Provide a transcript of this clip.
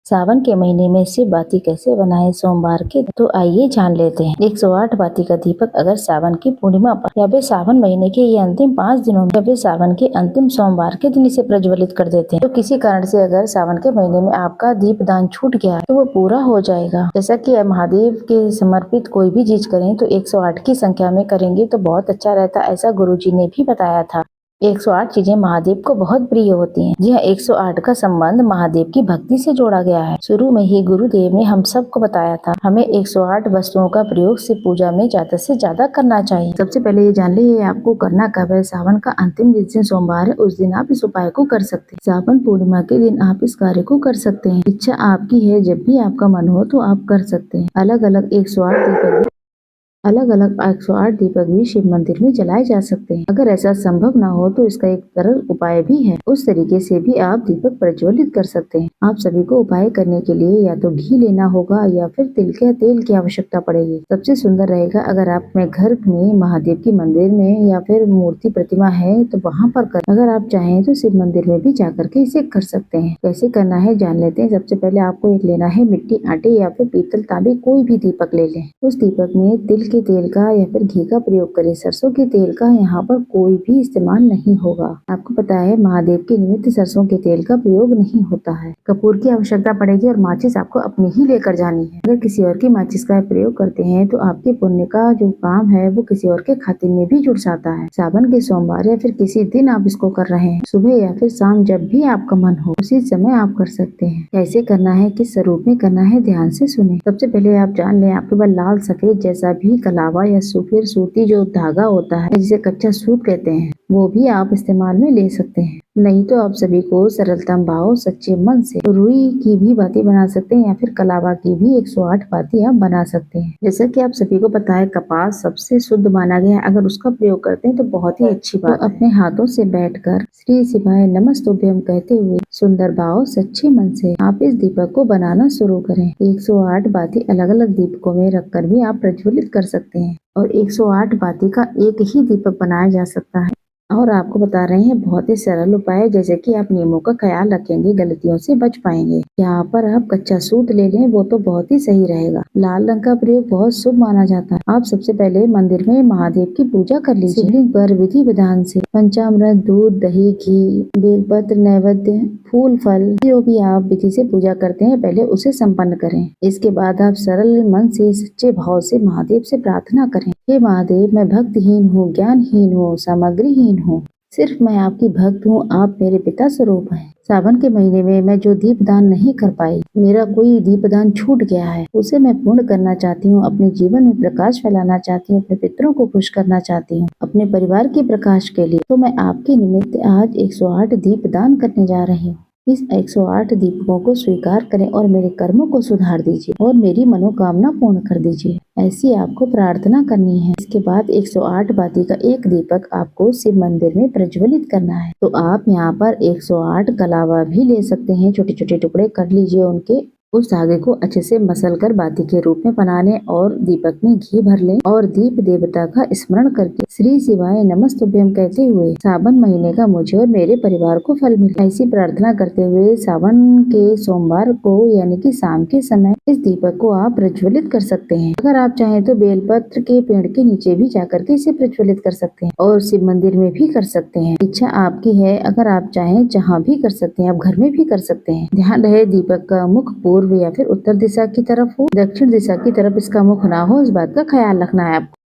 सावन के महीने में शिव बाती कैसे बनाएं सोमवार के, तो आइए जान लेते हैं। 108 बाती का दीपक अगर सावन की पूर्णिमा पर या फिर सावन महीने के ये अंतिम 5 दिनों में या फिर सावन के अंतिम सोमवार के दिन इसे प्रज्वलित कर देते हैं, तो किसी कारण से अगर सावन के महीने में आपका दीप दान छूट गया है तो वो पूरा हो जाएगा। जैसा कि महादेव के समर्पित कोई भी चीज करें तो 108 की संख्या में करेंगे तो बहुत अच्छा रहता, ऐसा गुरुजी ने भी बताया था। 108 चीजें महादेव को बहुत प्रिय होती हैं। जी हाँ, 108 का संबंध महादेव की भक्ति से जोड़ा गया है। शुरू में ही गुरुदेव ने हम सबको बताया था हमें 108 वस्तुओं का प्रयोग शिव पूजा में ज्यादा से ज्यादा करना चाहिए। सबसे पहले ये जान लीजिए आपको करना कब है। सावन का अंतिम जिस दिन सोमवार है उस दिन आप इस उपाय को कर सकते हैं। सावन पूर्णिमा के दिन आप इस कार्य को कर सकते हैं। इच्छा आपकी है, जब भी आपका मन हो तो आप कर सकते हैं। अलग अलग 108 दीपक भी शिव मंदिर में जलाए जा सकते हैं। अगर ऐसा संभव ना हो तो इसका एक सरल उपाय भी है। उस तरीके से भी आप दीपक प्रज्वलित कर सकते हैं। आप सभी को उपाय करने के लिए या तो घी लेना होगा या फिर तिल के तेल की आवश्यकता पड़ेगी। सबसे सुंदर रहेगा अगर आप अपने घर में महादेव की मंदिर में या फिर मूर्ति प्रतिमा है तो वहाँ पर कर। अगर आप चाहें तो शिव मंदिर में भी जाकर के इसे कर सकते हैं। कैसे करना है जान लेते हैं। सबसे पहले आपको एक लेना है मिट्टी, आटे या फिर पीतल, तांबे, कोई भी दीपक ले लें। उस दीपक में तिल के तेल का या फिर घी का प्रयोग करें। सरसों के तेल का यहाँ पर कोई भी इस्तेमाल नहीं होगा। आपको पता है महादेव के निमित्त सरसों के तेल का प्रयोग नहीं होता है। कपूर की आवश्यकता पड़ेगी और माचिस आपको अपनी ही लेकर जानी है। अगर किसी और की माचिस का प्रयोग करते हैं तो आपके पुण्य का जो काम है वो किसी और के खाते में भी जुड़ जाता है। सावन के सोमवार या फिर किसी दिन आप इसको कर रहे हैं, सुबह या फिर शाम जब भी आपका मन हो उसी समय आप कर सकते हैं। कैसे करना है, किस स्वरूप में करना है, ध्यान से सुने। सबसे पहले आप जान लें आपके पास लाल, सफेद जैसा भी कलावा या फिर सूती जो धागा होता है जिसे कच्चा सूत कहते हैं वो भी आप इस्तेमाल में ले सकते हैं। नहीं तो आप सभी को सरलतम भाव सच्चे मन से रुई की भी बाती बना सकते हैं या फिर कलावा की भी 108 बाती आप बना सकते हैं। जैसा कि आप सभी को पता है कपास सबसे शुद्ध माना गया है। अगर उसका प्रयोग करते हैं तो बहुत ही अच्छी बात है। अपने हाथों से बैठकर श्री शिवाय नमस्तुभ्यम कहते हुए सुंदर भाव सच्चे मन से आप इस दीपक को बनाना शुरू करें। 108 बाती अलग अलग दीपकों में रखकर भी आप प्रज्वलित कर सकते हैं और 108 बाती का एक ही दीपक बनाया जा सकता है। और आपको बता रहे हैं बहुत ही सरल उपाय, जैसे कि आप नियमों का ख्याल रखेंगे गलतियों से बच पाएंगे। यहाँ पर आप कच्चा सूत ले लें, वो तो बहुत ही सही रहेगा। लाल रंग का प्रयोग बहुत शुभ माना जाता है। आप सबसे पहले मंदिर में महादेव की पूजा कर लीजिए। शिवलिंग पर विधि विधान से पंचामृत, दूध, दही, घी, बेलपत्र, नैवेद्य, फूल, फल जो भी आप विधि से पूजा करते हैं पहले उसे संपन्न करें। इसके बाद आप सरल मन से सच्चे भाव से महादेव से प्रार्थना करें। हे महादेव, मैं भक्तिहीन हूँ, ज्ञानहीन हूँ, सामग्रीहीन हूँ, सिर्फ मैं आपकी भक्त हूँ। आप मेरे पिता स्वरूप हैं। सावन के महीने में मैं जो दीपदान नहीं कर पाई, मेरा कोई दीपदान छूट गया है, उसे मैं पूर्ण करना चाहती हूँ। अपने जीवन में प्रकाश फैलाना चाहती हूँ, अपने पितरों को खुश करना चाहती हूँ, अपने परिवार के प्रकाश के लिए। तो मैं आपके निमित्त आज 108 दीपदान करने जा रही हूँ। इस 108 दीपकों को स्वीकार करें और मेरे कर्मों को सुधार दीजिए और मेरी मनोकामना पूर्ण कर दीजिए। ऐसी आपको प्रार्थना करनी है। इसके बाद 108 बाती का एक दीपक आपको शिव मंदिर में प्रज्वलित करना है। तो आप यहाँ पर 108 कलावा भी ले सकते हैं। छोटे छोटे टुकड़े कर लीजिए उनके। उस धागे को अच्छे से मसल कर बाती के रूप में बना लें और दीपक में घी भर लें और दीप देवता का स्मरण करके श्री शिवाय नमस्तुभ्यम कहते हुए सावन महीने का मुझे और मेरे परिवार को फल मिले, ऐसी प्रार्थना करते हुए सावन के सोमवार को यानी कि शाम के समय इस दीपक को आप प्रज्वलित कर सकते हैं। अगर आप चाहें तो बेलपत्र के पेड़ के नीचे भी जाकर के इसे प्रज्वलित कर सकते हैं और शिव मंदिर में भी कर सकते हैं। इच्छा आपकी है। अगर आप चाहें जहाँ भी कर सकते हैं, आप घर में भी कर सकते हैं। ध्यान रहे दीपक का मुख पूर्व या फिर उत्तर दिशा की तरफ हो, दक्षिण दिशा की तरफ इसका मुख ना हो, इस बात का ख्याल रखना है आपको।